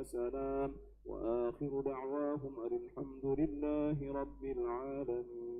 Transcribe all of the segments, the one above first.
سلام وآخر دعواهم أن الحمد لله رب العالمين.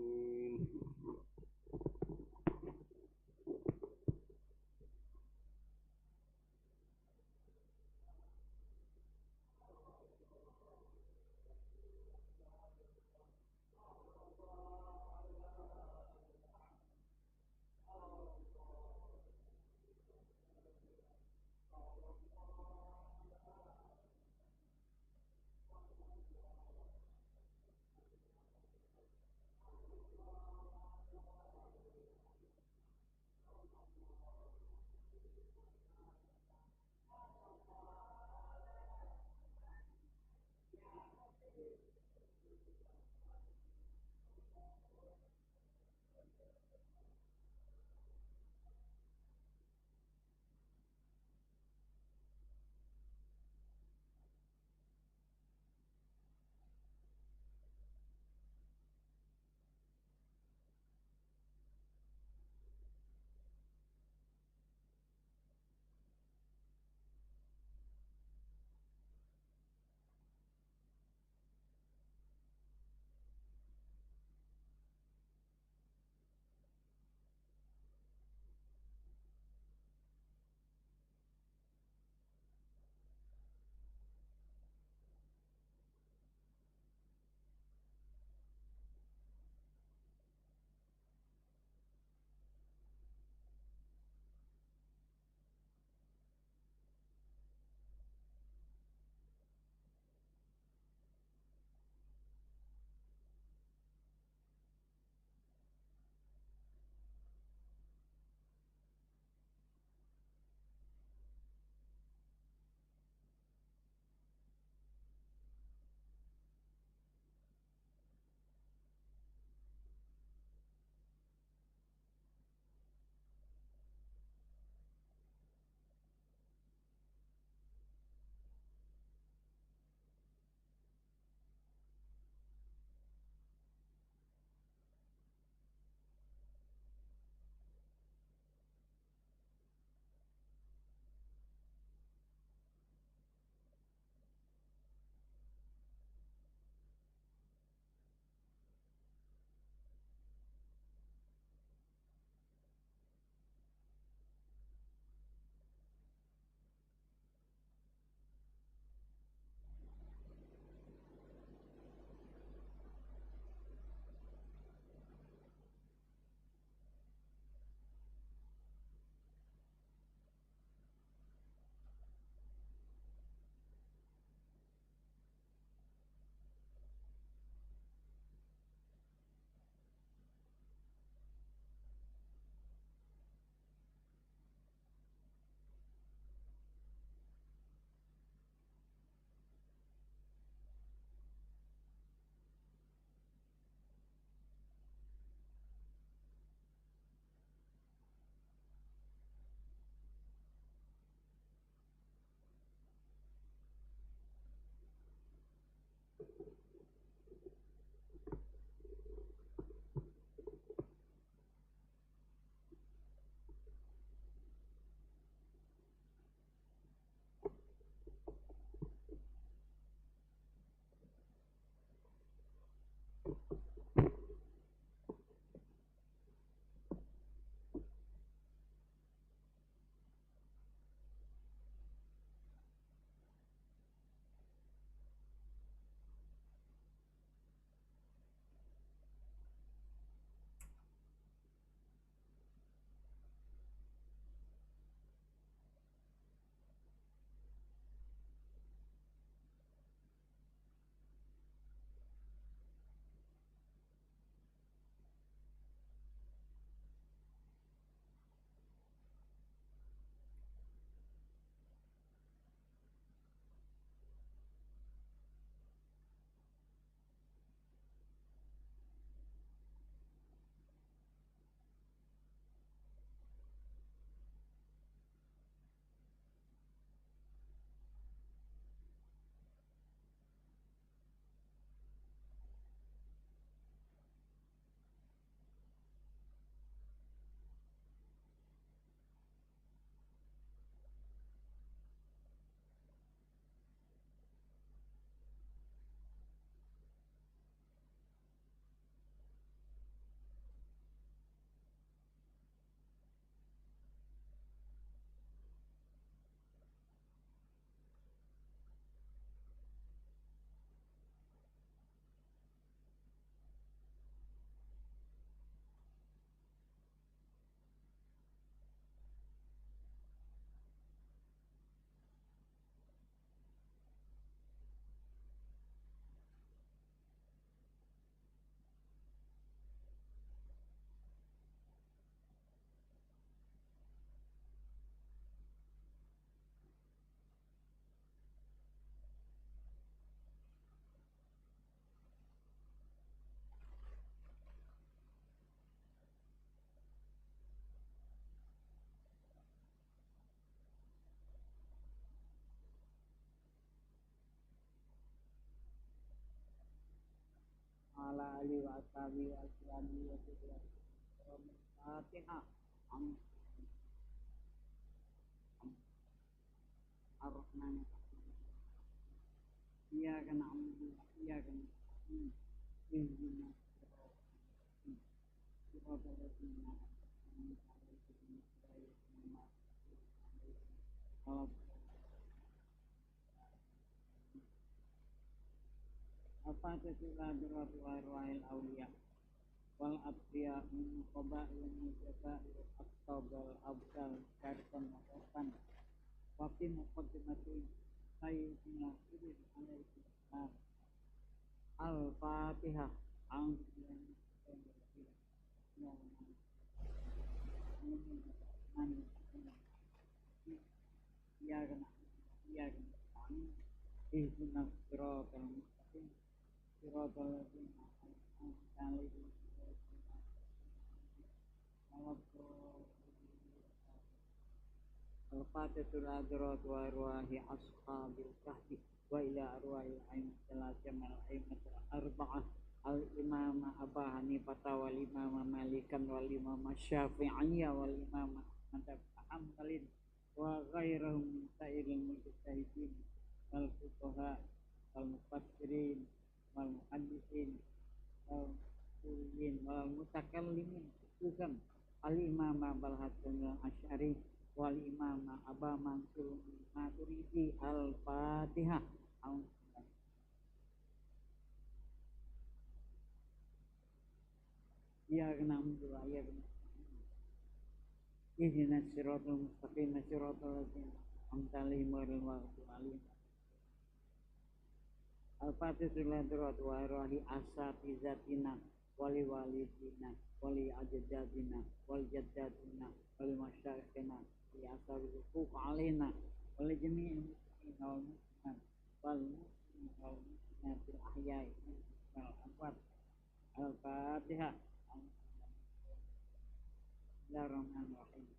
ali wa ashabi wa ashabi wa Al-Fatihah. Ar-Rahman Iyyaka na'budu wa iyyaka nasta'in. Ihdinas siratal ladzina an'amta 'alaihim ghairil maghdubi 'alaihim. Al-Fatihah birrahmati warahil awliya wal abdiya min qaba'il mujabair astabal abdal karkan makan waqti muqaddimatin sayyidina ibn alaihi salam. Al-Fatihah. Ihdinas siratal mustaqim siratal ladzina an'amta 'alaihim Al-Fatihah adrat wa arwahi ashabil kahfi wa ila arwahil aimmatil jamal aimmatil arba'ah al-imam Abu Hanifah wal imam Malikan wal imam Syafi'iyya wal imam Ahmad bin Hanbalin wa ghairahum min sa'iril mujtahidin wal fuqaha wal mufassirin wal muhaddisin wal usulin wal mutakallimin khususan al-imam Abul Hasan al-Asy'ari wal imam Abu Mansur Maturidi. Al-Fatihah. Iyyaka na'budu wa iyyaka nasta'in. Ihdinas siratal mustaqim siratal ladzina an'amta 'alaihim ghairil maghdubi 'alaihim. Al-Fatihah wa arwahi asatizatina wali walidina wali ajdadina wal jaddatina wal masyayikhina li asabil huquq alaina wal jami'il muslimin wal muslimat wal muslimin wal muslimatil ahya'i wal amwat. Al-Fatihah. Bismillahirrahmanirrahim.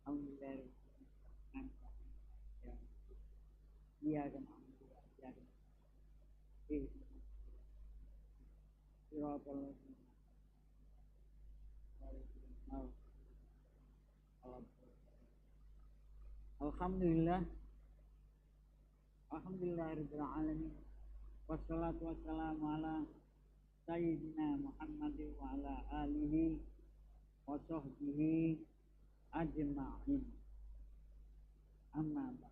Alhamdulillahirabbil alamin. Iyyaka na'budu wa iyyaka nasta'in. Siratal ladzina Alhamdulillah. Alhamdulillahirabbil alamin. Wassalatu wassalamu ala sayyidina Muhammad wa ala alihi wa sahbihi ajma'in. Amma ba'd.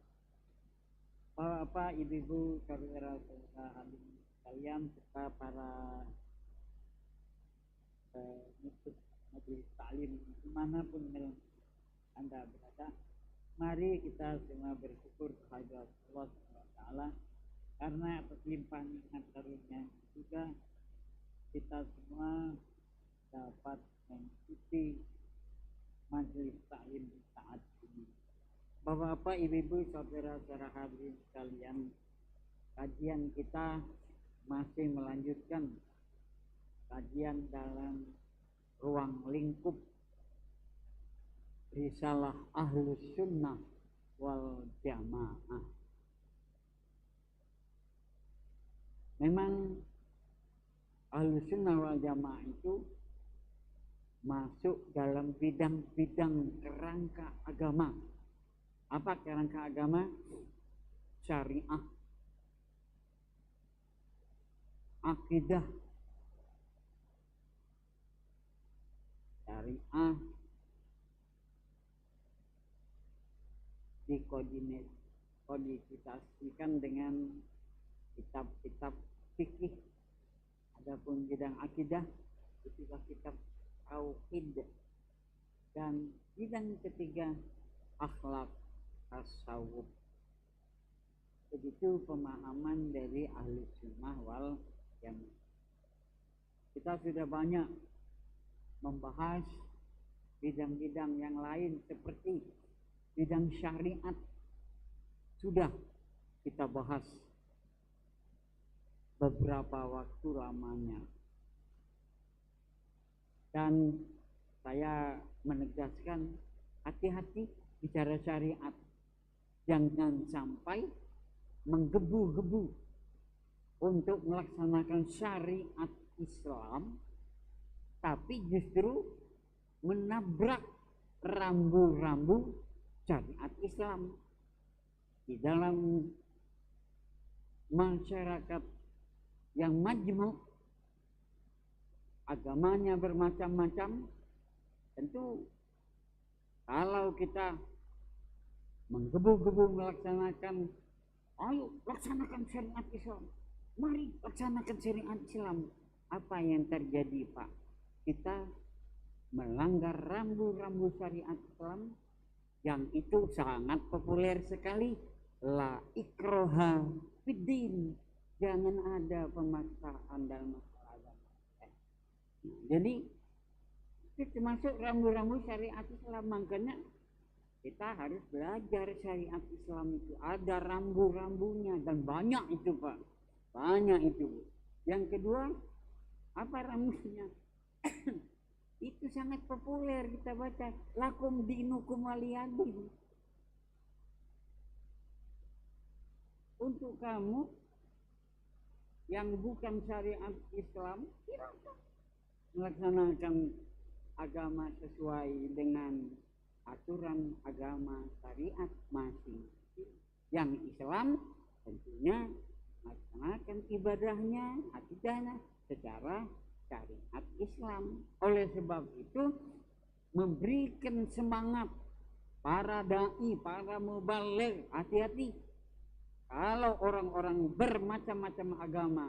Bapak, ibu-ibu, saudara-saudara hadirin sekalian serta para murid majelis taklim dimanapun Anda berada, mari kita semua bersyukur kehadirat Allah SWT karena atas limpahan nikmat karunia juga kita semua dapat mengikuti majelis taklim saat ini. Bapak-bapak, ibu-ibu, saudara-saudara hadirin sekalian, kajian kita masih melanjutkan kajian dalam ruang lingkup risalah Ahlus Sunnah wal Jamaah. Memang Ahlus Sunnah wal Jamaah itu masuk dalam bidang-bidang kerangka agama. Apa kerangka agama? Syariah, akidah, syariah dikodifisasikan dengan kitab-kitab fikih. Adapun bidang akidah itu kitab tauhid, dan bidang ketiga akhlak tasawuf. Begitu pemahaman dari ahli sunnah wal jamaah. Kita sudah banyak membahas bidang-bidang yang lain seperti bidang syariat, sudah kita bahas beberapa waktu lamanya, dan saya menegaskan hati-hati bicara syariat, jangan sampai menggebu-gebu untuk melaksanakan syariat Islam, tapi justru menabrak rambu-rambu syariat Islam. Di dalam masyarakat yang majmuk, agamanya bermacam-macam, tentu kalau kita menggebu-gebu melaksanakan, ayo laksanakan syariat Islam, mari laksanakan syariat Islam, apa yang terjadi Pak? Kita melanggar rambu-rambu syariat Islam yang itu sangat populer sekali, la ikroha fiddin, jangan ada pemaksaan dalam masalah agama. Jadi itu termasuk rambu-rambu syariat Islam, makanya kita harus belajar syariat Islam itu ada rambu-rambunya dan banyak itu Pak, banyak itu. Yang kedua, apa rambunya? Itu sangat populer kita baca, lakum dinukum waliyadin. Untuk kamu yang bukan syariat Islam, silakan melaksanakan agama sesuai dengan aturan agama syariat masing-masing. Yang Islam tentunya melaksanakan ibadahnya, akidahnya secara syariat Islam. Oleh sebab itu memberikan semangat para dai, para mubaligh, hati-hati kalau orang-orang bermacam-macam agama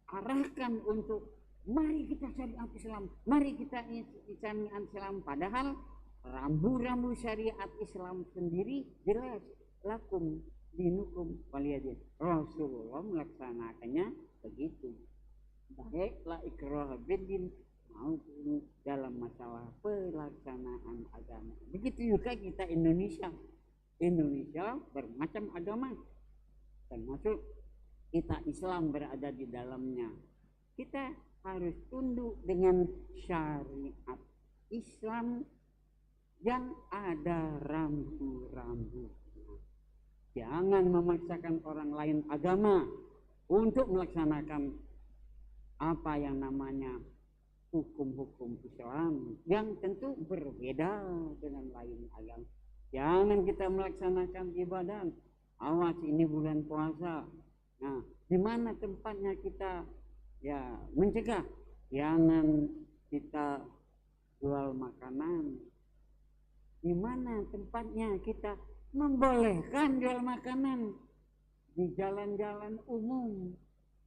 diarahkan untuk mari kita syariat Islam, mari kita syariat Islam, padahal rambu-rambu syariat Islam sendiri jelas, lakum dinukum waliyadin. Rasulullah melaksanakannya begitu, baik la ikraha fiddin maupun dalam masalah pelaksanaan agama. Begitu juga kita Indonesia bermacam agama, termasuk kita Islam berada di dalamnya. Kita harus tunduk dengan syariat Islam yang ada rambu-rambu. Jangan memaksakan orang lain agama untuk melaksanakan apa yang namanya hukum-hukum Islam yang tentu berbeda dengan lain agama. Jangan kita melaksanakan ibadah. Awas, ini bulan puasa. Nah, di mana tempatnya kita ya mencegah? Jangan kita jual makanan. Di mana tempatnya kita membolehkan jual makanan? Di jalan-jalan umum,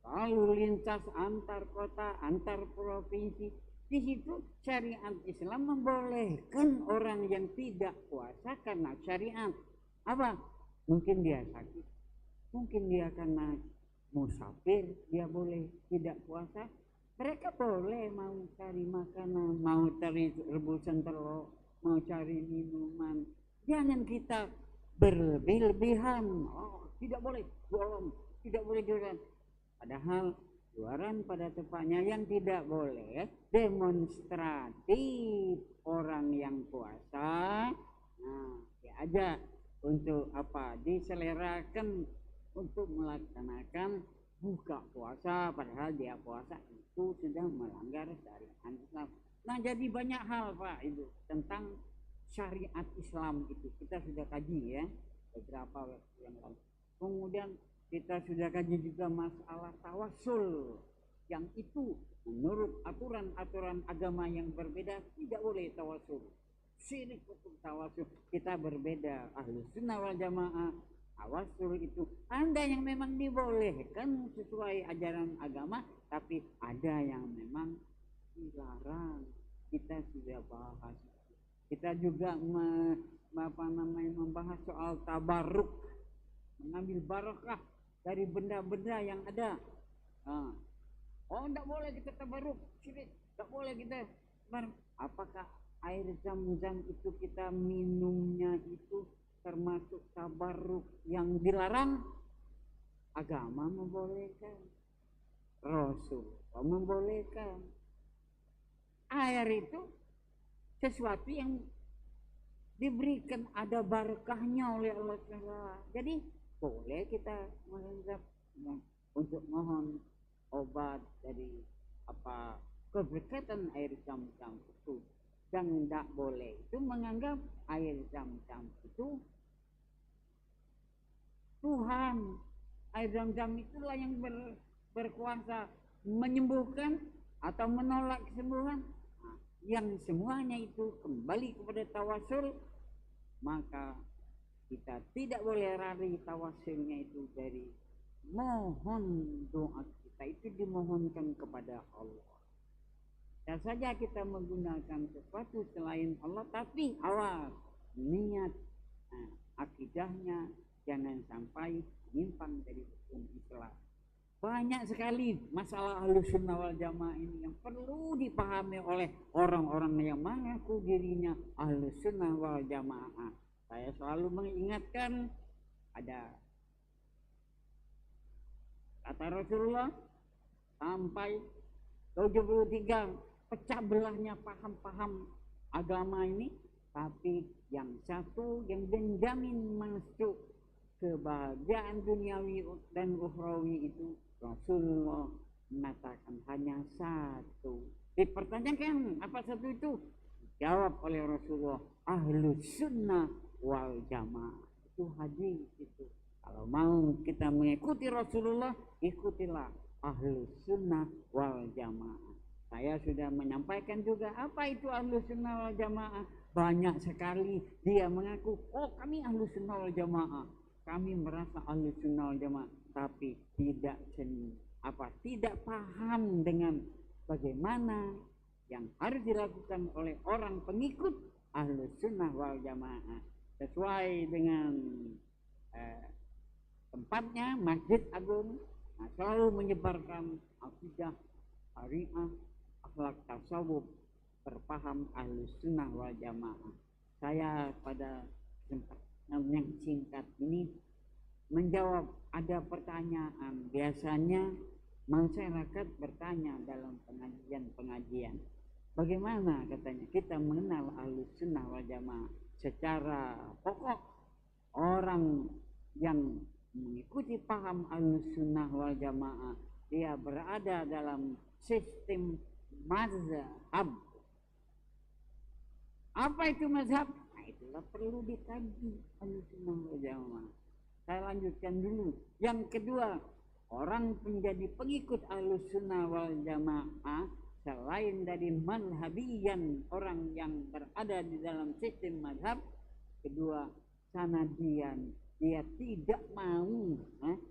lalu lintas antar kota, antar provinsi. Di situ syariat Islam membolehkan orang yang tidak puasa karena syariat. Apa? Mungkin dia sakit, mungkin dia karena musafir, dia boleh tidak puasa. Mereka boleh mau cari makanan, mau cari rebusan telur, mau cari minuman. Jangan kita berlebih-lebihan. Oh, tidak boleh bohong, tidak boleh jualan. Padahal jualan pada tempatnya. Yang tidak boleh demonstratif orang yang puasa. Nah, diajak untuk apa? Diselerakan untuk melaksanakan buka puasa, padahal dia puasa itu sudah melanggar syariat Islam. Nah, jadi banyak hal Pak itu tentang syariat Islam itu kita sudah kaji ya beberapa waktu yang lalu. Kemudian kita sudah kaji juga masalah tawasul, yang itu menurut aturan-aturan agama yang berbeda tidak boleh tawasul. Syirik hukum tawasul, kita berbeda. Ahlus sunnah wal jamaah, tawasul itu ada yang memang dibolehkan sesuai ajaran agama, tapi ada yang memang dilarang. Kita sudah bahas. Kita juga membahas soal tabarruk, mengambil barakah dari benda-benda yang ada. Oh, tidak boleh kita tabarruk, tidak boleh kita. Apakah air zam-zam itu kita minumnya itu termasuk tabarruk yang dilarang? Agama membolehkan, Rasulullah membolehkan. Air itu sesuatu yang diberikan ada barakahnya oleh Allah Taala. Jadi boleh kita menganggap untuk mohon obat dari apa keberkatan air zam-zam itu, dan tidak boleh itu menganggap air zam-zam itu Tuhan. Air zam-zam itulah yang berkuasa menyembuhkan atau menolak kesembuhan. Nah, yang semuanya itu kembali kepada tawasul, maka kita tidak boleh lari tawasulnya itu dari mohon. Doa kita itu dimohonkan kepada Allah. Dan saja kita menggunakan sesuatu selain Allah, tapi awas niat, akidahnya jangan sampai menyimpang dari hukum Islam. Banyak sekali masalah Ahlussunnah wal Jamaah ini yang perlu dipahami oleh orang-orang yang mengaku dirinya Ahlussunnah wal Jamaah. Saya selalu mengingatkan, ada kata Rasulullah sampai 73 pecah belahnya paham-paham agama ini, tapi yang satu yang menjamin masuk kebahagiaan duniawi dan ukhrawi itu Rasulullah mengatakan hanya satu. Dipertanyakan apa satu itu? Jawab oleh Rasulullah, Ahlussunnah wal Jamaah. Itu hadis itu. Kalau mau kita mengikuti Rasulullah, ikutilah Ahlussunnah wal Jamaah. Saya sudah menyampaikan juga apa itu Ahlussunnah wal Jamaah. Banyak sekali dia mengaku, oh kami Ahlussunnah wal Jamaah, kami merasa Ahlussunnah wal Jamaah, tapi tidak paham dengan bagaimana yang harus dilakukan oleh orang pengikut Ahlussunnah wal Jamaah sesuai dengan tempatnya Masjid Agung. Nah, selalu menyebarkan akidah syariah, akhlak tasawuf, berpaham Ahlussunnah wal Jamaah. Saya pada kesempatan yang singkat ini menjawab ada pertanyaan. Biasanya masyarakat bertanya dalam pengajian, bagaimana katanya kita mengenal Ahlussunnah wal Jamaah secara pokok. Orang yang mengikuti paham Ahlussunnah wal Jamaah, dia berada dalam sistem mazhab. Apa itu mazhab? Nah, itulah perlu dikaji Ahlussunnah wal Jamaah. Saya lanjutkan dulu. Yang kedua, orang menjadi pengikut Ahlussunnah wal Jamaah selain dari manhabiyan, orang yang berada di dalam sistem mazhab. Kedua, sanadian, dia tidak mau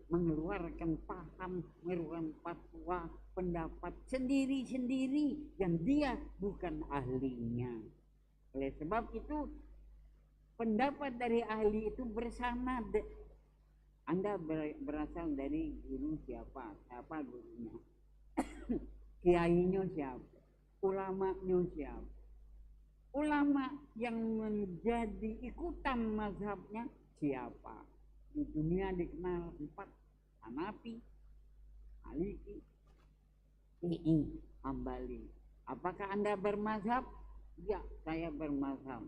mengeluarkan paham, mengeluarkan fatwa, pendapat sendiri-sendiri yang dia bukan ahlinya. Oleh sebab itu, pendapat dari ahli itu bersanad. Anda berasal dari guru siapa gurunya, kiainya siapa, ulamanya siapa. Ulama yang menjadi ikutan mazhabnya siapa? Di dunia dikenal 4, Hanafi, Maliki, Syafi'i, Hambali. Apakah Anda bermazhab? Ya, saya bermazhab.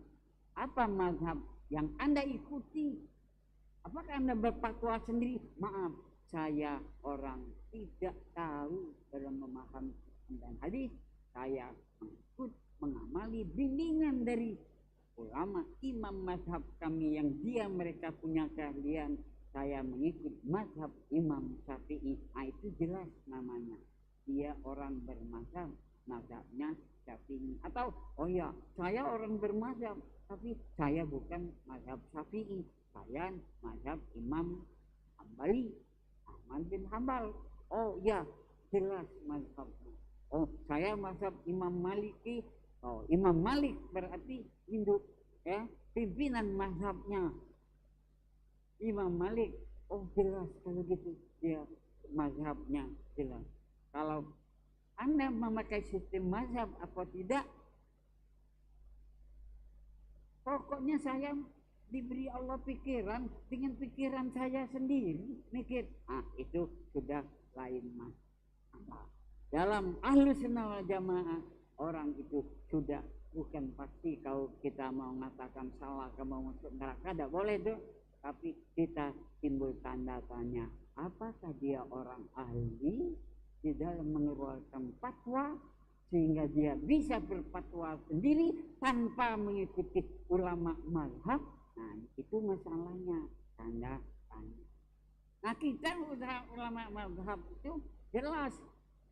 Apa mazhab yang Anda ikuti? Apakah Anda berfatwa sendiri? Maaf, saya orang tidak tahu dalam memahami dan hadis. Saya mengikut, mengamali bimbingan dari ulama imam mazhab kami yang mereka punya keahlian. Saya mengikut mazhab Imam Syafi'i. Nah, itu jelas namanya dia orang bermazhab, mazhabnya Syafi'i. Atau oh ya, saya orang bermazhab tapi saya bukan mazhab Syafi'i, saya mazhab Imam Hambali, Ahmad bin Hambal. Oh ya, jelas mazhabnya. Oh, saya mazhab Imam Maliki. Oh, Imam Malik berarti induk pimpinan mazhabnya Imam Malik. Oh, jelas kalau gitu dia mazhabnya jelas. Kalau Anda memakai sistem mazhab apa tidak, pokoknya saya diberi Allah pikiran, dengan pikiran saya sendiri mikir. Itu sudah lain masalah. Dalam Ahlussunnah wal Jamaah, orang itu sudah bukan pasti. Kalau kita mau mengatakan salah, kamu masuk neraka, tidak boleh tuh. Tapi kita timbul tanda tanya, apakah dia orang ahli di dalam mengeluarkan fatwa sehingga dia bisa berfatwa sendiri tanpa mengikuti ulama mazhab? Nah, itu masalahnya, tanda tanya. Nah, kita ulama mazhab itu jelas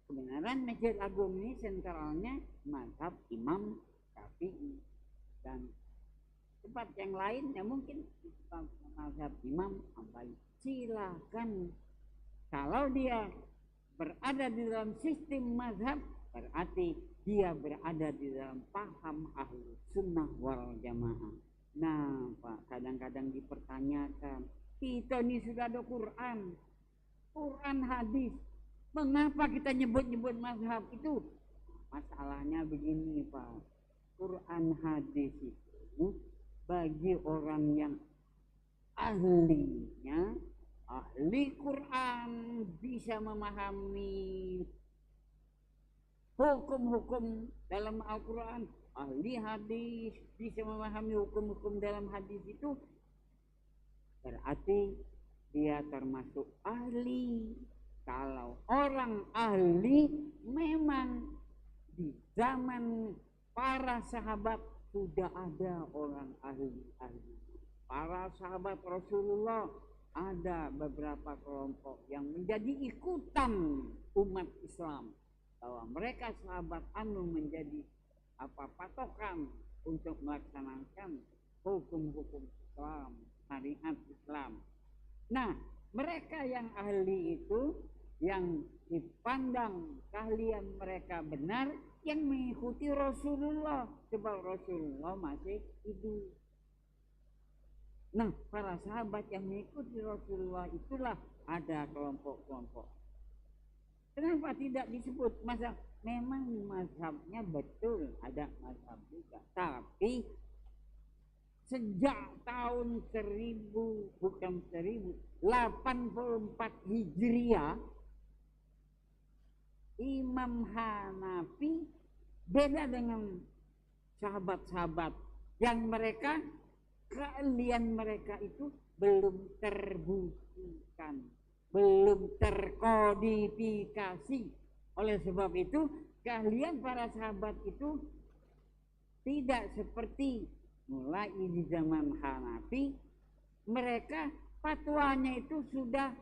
kebenaran Masjid Agung ini sentralnya mazhab Imam Syafi'i, dan tempat yang lain ya mungkin mazhab Imam Hambali. Silakan, kalau dia berada di dalam sistem mazhab berarti dia berada di dalam paham ahlu sunnah wal jamaah. Nah Pak, kadang-kadang dipertanyakan, kita ini sudah ada Quran hadis, mengapa kita nyebut-nyebut mazhab itu? Masalahnya begini Pak, Quran hadis itu bagi orang yang ahlinya, ahli Quran, bisa memahami hukum-hukum dalam Al-Quran, ahli hadis bisa memahami hukum-hukum dalam hadis, itu berarti dia termasuk ahli. Kalau orang ahli, memang di zaman para sahabat sudah ada orang ahli. Para sahabat Rasulullah ada beberapa kelompok yang menjadi ikutan umat Islam, bahwa mereka sahabat anu menjadi patokan untuk melaksanakan hukum-hukum Islam, syariat Islam. Nah, mereka yang ahli itu, yang dipandang keahlian mereka benar, yang mengikuti Rasulullah, sebab Rasulullah masih hidup. Nah, para sahabat yang mengikuti Rasulullah itulah ada kelompok-kelompok. Kenapa tidak disebut mazhab? Memang mazhabnya betul ada mazhab juga, tapi sejak tahun 1084 Hijriah, Imam Hanafi beda dengan sahabat-sahabat yang mereka keahlian mereka itu belum terbuktikan, belum terkodifikasi. Oleh sebab itu keahlian para sahabat itu tidak seperti mulai di zaman Hanafi, mereka fatwanya itu sudah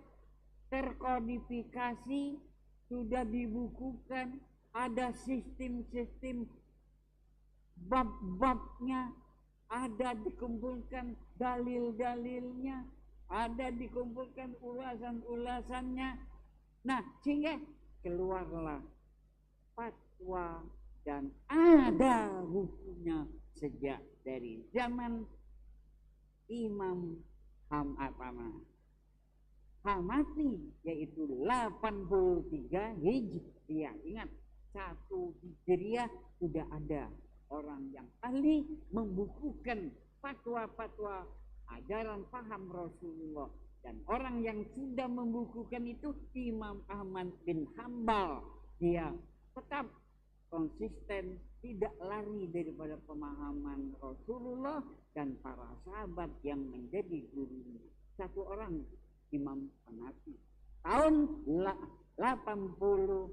terkodifikasi, sudah dibukukan, ada sistem-sistem bab-babnya, ada dikumpulkan dalil-dalilnya, ada dikumpulkan ulasan-ulasannya. Nah, sehingga keluarlah fatwa dan ada hukumnya sejak dari zaman Imam Hanafi, yaitu 83 Hijriah. Ingat, 1 Hijriah sudah ada orang yang ahli membukukan fatwa-fatwa ajaran paham Rasulullah, dan orang yang sudah membukukan itu Imam Ahmad bin Hambal. Dia tetap konsisten, tidak lari daripada pemahaman Rasulullah dan para sahabat yang menjadi gurunya. Satu orang, Imam Hanafi, tahun 80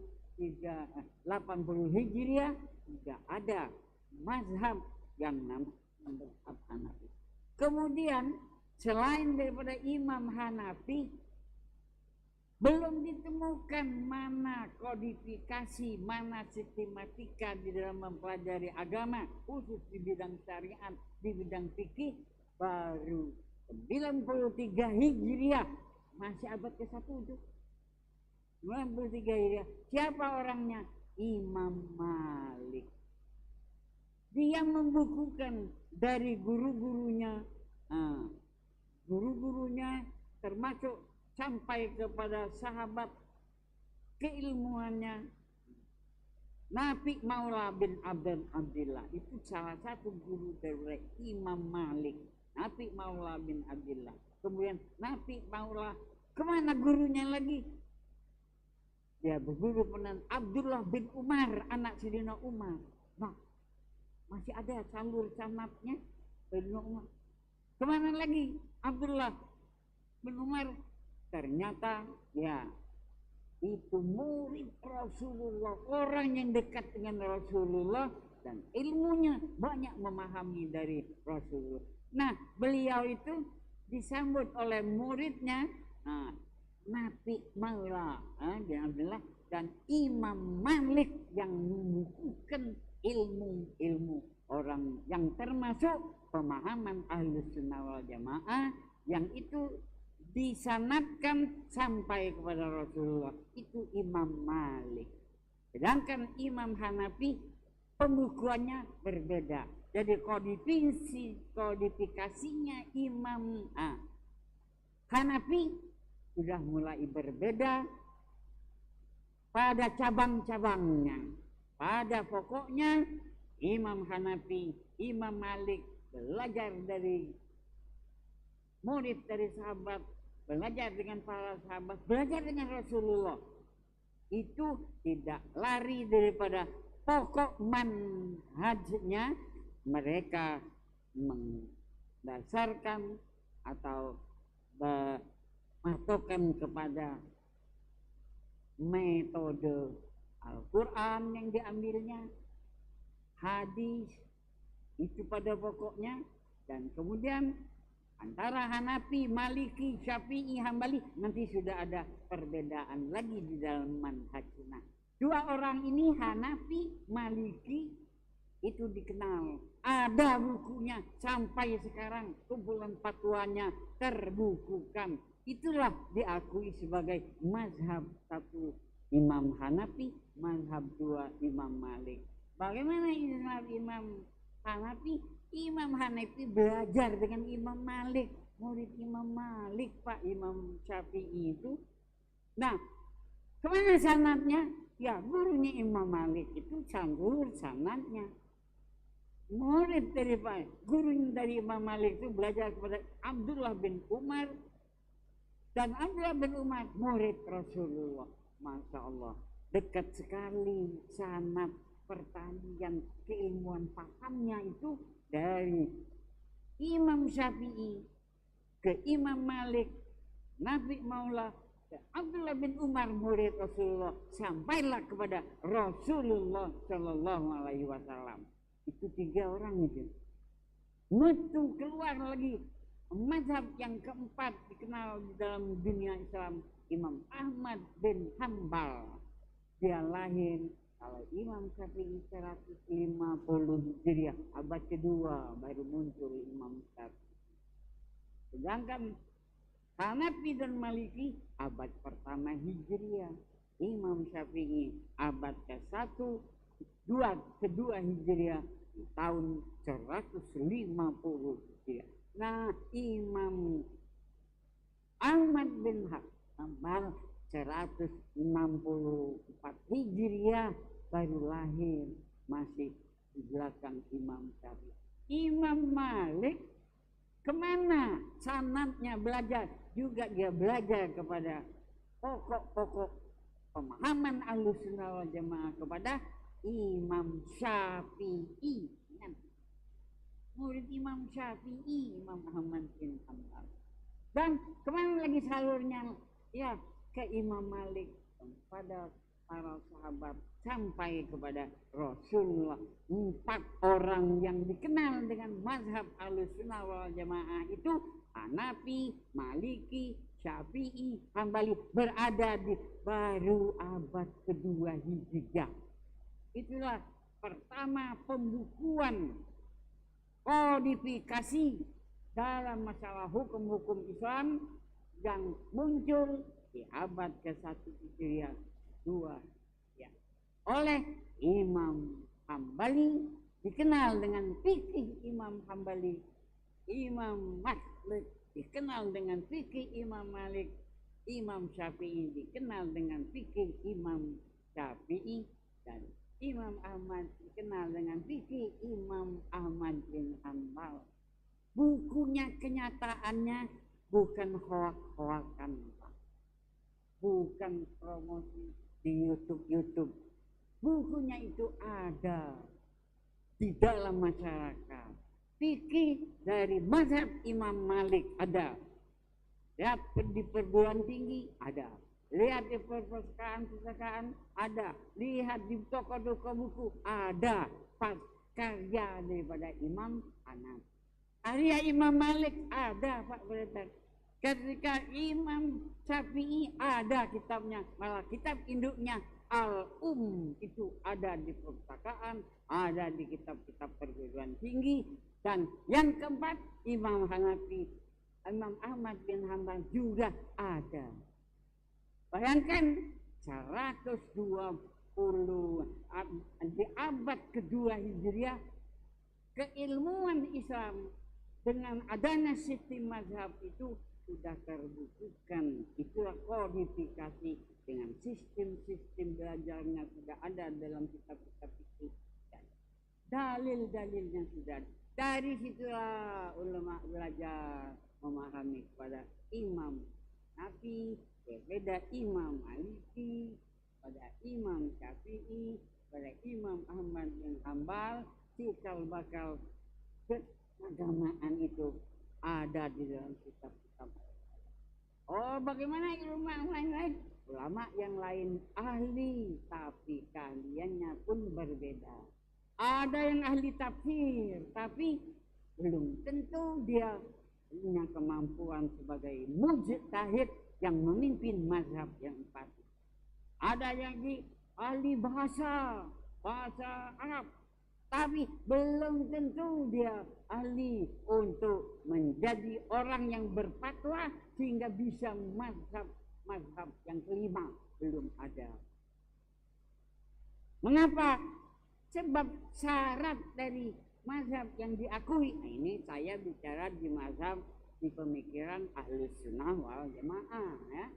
Hijriah tidak ada mazhab yang namanya mazhab Hanafi. Kemudian selain daripada Imam Hanafi, belum ditemukan mana kodifikasi, mana sistematika di dalam mempelajari agama, khusus di bidang syariat, di bidang fikih, baru 93 Hijriah, masih abad ke-1 itu. 93 Hijriah. Siapa orangnya? Imam Malik. Dia membukukan dari guru-gurunya, termasuk sampai kepada sahabat keilmuannya. Nafi Maula bin Abdullah itu salah satu guru dari Imam Malik. Nafi Maula bin Abdullah. Kemudian Nafi Maula, kemana gurunya lagi? Dia berguru dengan Abdullah bin Umar, anak Sayyidina Umar. Nah, masih ada salur sanadnya Sayyidina Umar. Kemana lagi? Abdullah bin Umar ternyata ya itu murid Rasulullah, orang yang dekat dengan Rasulullah dan ilmunya banyak memahami dari Rasulullah. Nah, beliau itu disambut oleh muridnya Nafi Maula bin Abdullah dan Imam Malik yang membukukan ilmu-ilmu orang yang termasuk pemahaman Ahlus Sunnah wal Jamaah yang itu disanadkan sampai kepada Rasulullah, itu Imam Malik. Sedangkan Imam Hanafi pembukuannya berbeda. Jadi kodifikasinya Imam Hanafi sudah mulai berbeda pada cabang-cabangnya. Pada pokoknya Imam Hanafi, Imam Malik belajar dari murid dari sahabat, belajar dengan para sahabat, belajar dengan Rasulullah. Itu tidak lari daripada pokok manhajnya. Mereka mendasarkan atau mematokan kepada metode Al-Quran yang diambilnya, hadis itu pada pokoknya, dan kemudian antara Hanafi, Maliki, Syafi'i, Hambali nanti sudah ada perbedaan lagi di dalam manhajnya. Dua orang ini Hanafi, Maliki itu dikenal, ada bukunya sampai sekarang, kumpulan fatwanya terbukukan. Itulah diakui sebagai mazhab satu Imam Hanafi, mazhab dua Imam Malik. Bagaimana Imam Hanafi? Imam Hanafi belajar dengan Imam Malik, murid Imam Malik, Pak Imam Syafi'i itu. Nah, kemana sanadnya? Ya, gurunya Imam Malik itu campur sanadnya. Murid dari Pak, gurunya dari Imam Malik itu belajar kepada Abdullah bin Umar, dan Abdullah bin Umar murid Rasulullah. Masya Allah, dekat sekali sanad pertanian keilmuan pahamnya itu dari Imam Syafi'i ke Imam Malik, Nafi Maula, ke Abdullah bin Umar murid Rasulullah, sampailah kepada Rasulullah Shallallahu Alaihi Wasallam. Itu tiga orang itu. Mutu keluar lagi mazhab yang keempat dikenal di dalam dunia Islam, Imam Ahmad bin Hambal. Dia lahir, kalau Imam Syafi'i 150 Hijriah, abad kedua baru muncul Imam Syafi'i. Sedangkan Hanafi dan Maliki abad pertama Hijriah. Imam Syafi'i abad ke-1, kedua Hijriah, tahun 150 Hijriah. Nah, Imam Ahmad bin Hambal 164 Hijriah baru lahir, masih di belakang Imam Syafi'i. Imam Malik kemana sanadnya belajar? Juga dia belajar kepada pokok-pokok pemahaman Ahlussunnah wal Jamaah kepada Imam Syafi'i. Murid Imam Syafi'i, Imam Ahmad bin Hambal. Dan kemana lagi salurnya? Ya, ke Imam Malik, kepada para sahabat, sampai kepada Rasulullah. 4 orang yang dikenal dengan mazhab Ahlussunnah wal Jamaah itu Hanafi, Maliki, Syafi'i, Hambali berada di baru abad kedua Hijriah. Itulah pertama pembukuan kodifikasi dalam masalah hukum-hukum Islam yang muncul di abad ke-1 Hijriah 2 ya. Oleh Imam Hambali, dikenal dengan fikih Imam Hambali. Imam Malik dikenal dengan fikih Imam Malik. Imam Syafi'i dikenal dengan fikih Imam Syafi'i, dan Imam Ahmad dikenal dengan fikih Imam Ahmad bin Hambal. Bukunya kenyataannya bukan hoak-hoakan, bukan promosi di YouTube. Bukunya itu ada di dalam masyarakat. Fikih dari mazhab Imam Malik ada, Lihat di perguruan tinggi ada, lihat di perpustakaan ada, lihat di toko-toko buku ada karya daripada Imam Hanafi. Karya Imam Malik ada, Pak Beredar. Ketika Imam Syafi'i ada kitabnya, malah kitab induknya itu ada di perpustakaan, ada di kitab-kitab perguruan tinggi. Dan yang keempat, Imam Hanafi, Imam Ahmad bin Hanbal juga ada. Bayangkan 120 di abad kedua Hijriah, keilmuan Islam dengan adanya sistem mazhab itu sudah terbukukan. Itulah kodifikasi dengan sistem-sistem belajarnya sudah ada dalam kitab-kitab itu. Dalil-dalilnya sudah ada. Dari situlah ulama belajar memahami kepada Imam Hanafi berbeda Imam Maliki, pada Imam Syafi'i, pada Imam Ahmad bin Hanbal. Cikal bakal keagamaan itu ada di dalam kitab-kitab. Oh, bagaimana ulama yang lain? Ulama yang lain ahli, tapi keahliannya pun berbeda. Ada yang ahli tafsir, tapi belum tentu dia punya kemampuan sebagai mujtahid yang memimpin mazhab yang empat. Ada yang ahli bahasa Arab, tapi belum tentu dia ahli untuk menjadi orang yang berfatwa sehingga bisa mazhab yang kelima, belum ada. Mengapa? Sebab syarat dari mazhab yang diakui. Nah, ini saya bicara di mazhab di pemikiran Ahlus Sunnah wal Jamaah, ya.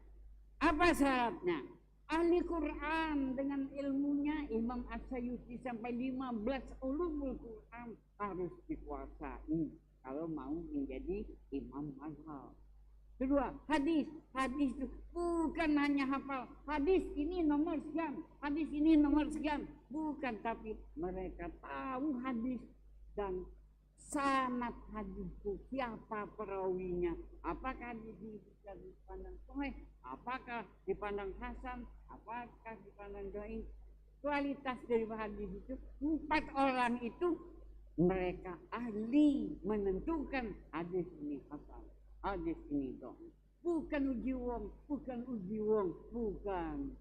Apa syaratnya? Ahli Quran dengan ilmunya Imam As-Sayuti sampai 15 ulumul Quran harus dikuasai kalau mau menjadi imam mazhab. Kedua, hadis itu bukan hanya hafal hadis ini nomor sekian, hadis ini nomor sekian, bukan, tapi mereka tahu hadis dan sanad hadis itu, siapa perawinya, apakah bisa dipandang sahih, apakah dipandang hasan, apakah dipandang dhaif. Kualitas dari hadis itu, 4 orang itu mereka ahli menentukan hadis ini hasan, hadis ini dhaif. Bukan uji wong, bukan,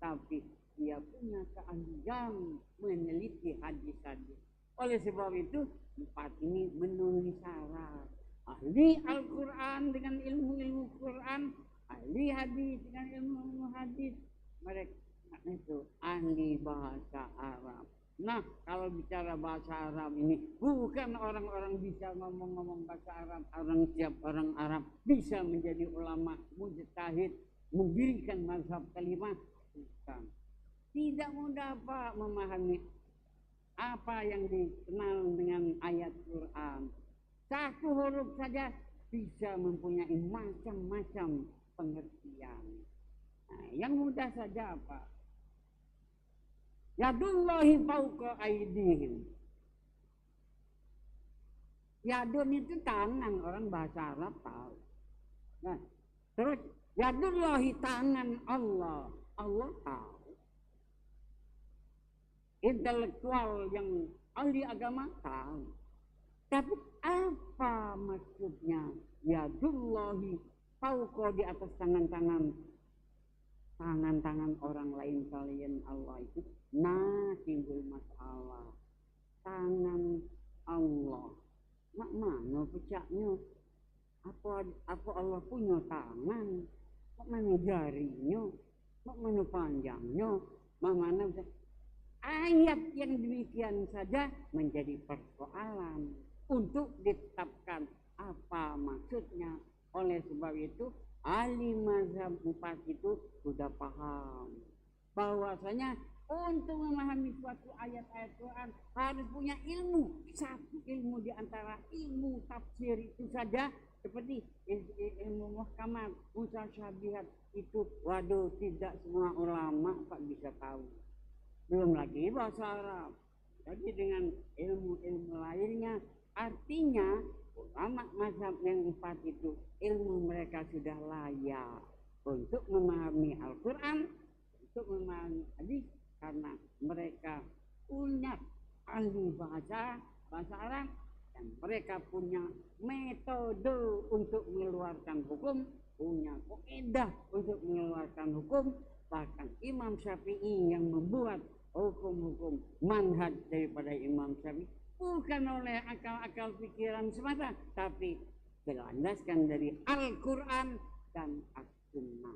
tapi dia punya keahlian meneliti hadis-hadis. Oleh sebab itu 4 ini memenuhi syarat. Ahli Al-Quran dengan ilmu-ilmu Quran, ahli hadis dengan ilmu hadis, mereka itu ahli bahasa Arab. Nah, kalau bicara bahasa Arab ini bukan orang-orang bisa ngomong-ngomong bahasa Arab, setiap orang Arab bisa menjadi ulama mujtahid, mendirikan mazhab kelima, bukan. Tidak mudah Pak memahami apa yang dikenal dengan ayat Quran. Satu huruf saja bisa mempunyai macam-macam pengertian. Nah, yang mudah saja apa? Yadullahi fauqa aydihim. Yadun itu tangan, orang bahasa Arab tahu. Nah, terus yadullahi tangan Allah, Allah tahu. Intelektual yang ahli agama tahu. Tapi apa maksudnya yadullahi fauqa, di atas tangan-tangan orang lain selain Allah itu? Nah, timbul masalah. Tangan Allah, mak mana pecahnya? Apa Allah punya tangan? Mak mana jarinya? Mak mana panjangnya? Mak mana? Ayat yang demikian saja menjadi persoalan untuk ditetapkan apa maksudnya. Oleh sebab itu ahli mazhab 4 itu sudah paham bahwasanya untuk memahami suatu ayat-ayat Quran harus punya ilmu. Satu ilmu di antara ilmu tafsir itu saja, seperti ilmu muhkamat, mutasyabihat itu, waduh, tidak semua ulama Pak bisa tahu. Belum lagi bahasa Arab. Jadi dengan ilmu-ilmu lainnya, artinya ulama mazhab yang 4 itu ilmu mereka sudah layak untuk memahami Al-Quran, untuk memahami hadis, karena mereka punya ahli bahasa Arab dan mereka punya metode untuk mengeluarkan hukum, punya kaidah untuk mengeluarkan hukum. Bahkan Imam Syafi'i yang membuat hukum-hukum manhaj daripada Imam Syafi'i bukan oleh akal-akal pikiran semata, tapi dilandaskan dari Al-Quran dan As-Sunnah.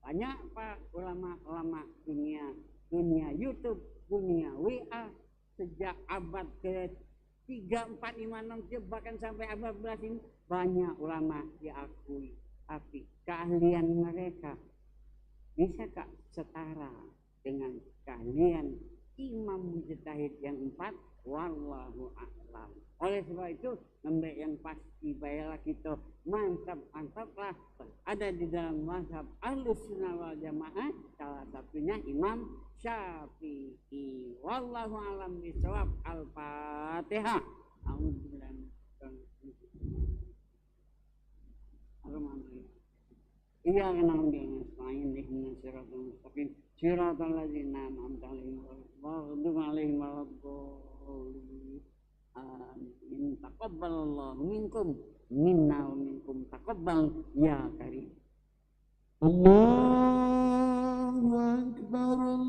Banyak Pak ulama-ulama dunia YouTube, dunia WA sejak abad ke-3, 4, 5, 6, bahkan sampai abad 11 ini banyak ulama diakui, tapi keahlian mereka bisakah setara dengan keahlian Imam Mujtahid yang 4? Wallahu a'lam. Oleh sebab itu, ngambil yang pasti baiklah kita mantap-mantaplah ada di dalam mazhab Ahlus Sunnah wal Jamaah, salah satunya Imam Syafi'i. Wallahu a'lam bishawab. Al-Fatihah. Iya kenal dengan selain dengan siratul mustaqim siratal ladzina an'amta 'alaihim ghairil alaihim waladdallin. Amin. Taqabbalallahu minkum minna wa minkum taqabbal ya karim. Allahu akbar, Allahu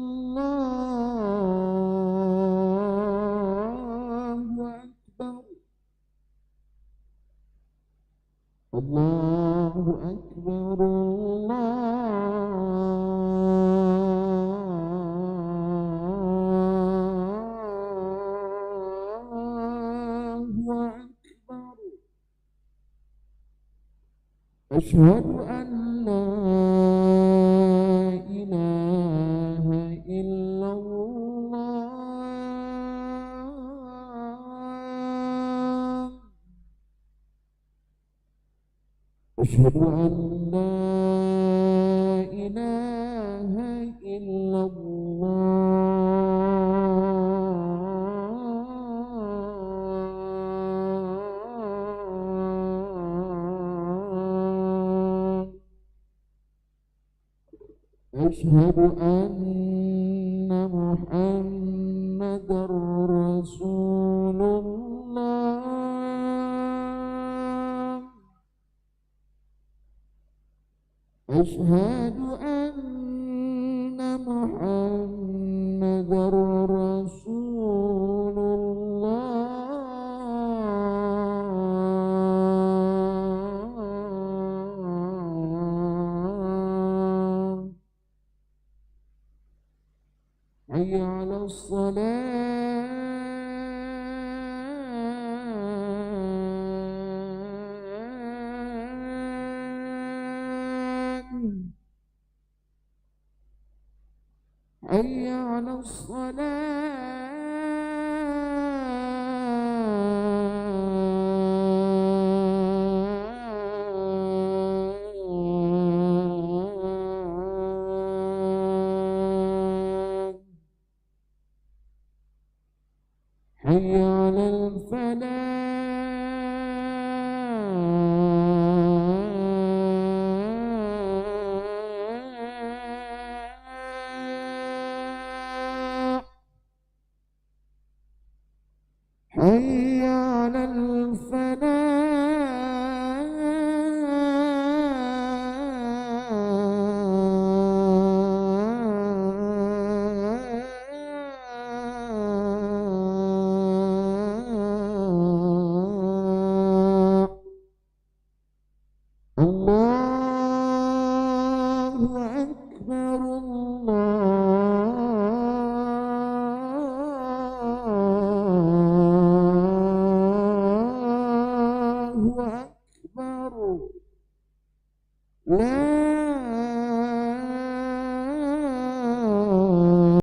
akbar, Allahu akbar, Allahu akbar. Asyhadu an la ilaha illallah. Asyhadu an la ilaha illallah. Asyhadu anna Muhammadar Rasulullah. Asyhadu anna Muhammadar Rasulullah. Hayya 'alas salat. Hayya 'alas salat. Hayya 'alal falah. Hayya 'alal falah. Allahu akbar, Allahu akbar. La